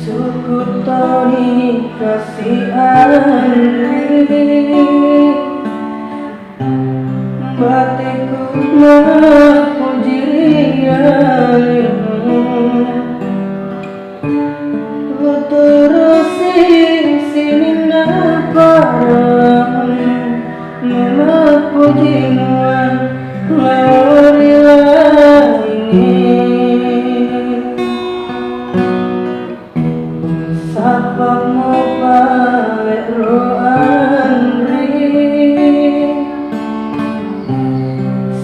Suku tani kasih Andri, batikku memuji riangmu. Ku terusi sini nampakmu, memujimu lawarilah ini. Sapa mo balik ro Andri,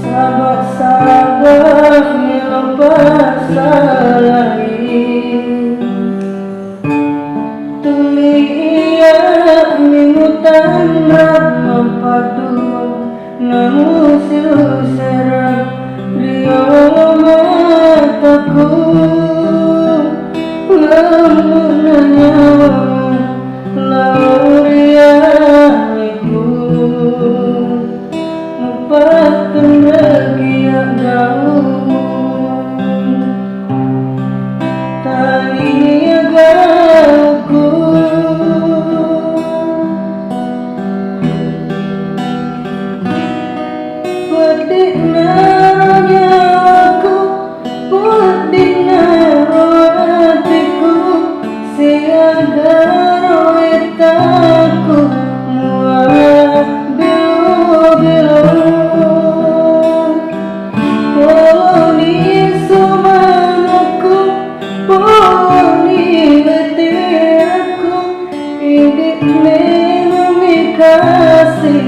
sabak-sabak milepas lagi. Tuli iya mingutan rama padu, namu silu serang rio mataku. Lamunanya lauriaiku, mupatkan bahagia jauh. Tali agakku pedih nyawaku, pedih hatiku, siaga roetaku muat bilu-bilu. Poni sumanaku, poni letiaku, hidup memikasi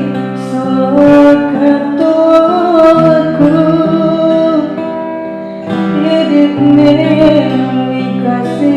sulakatuaku, hidup memikasi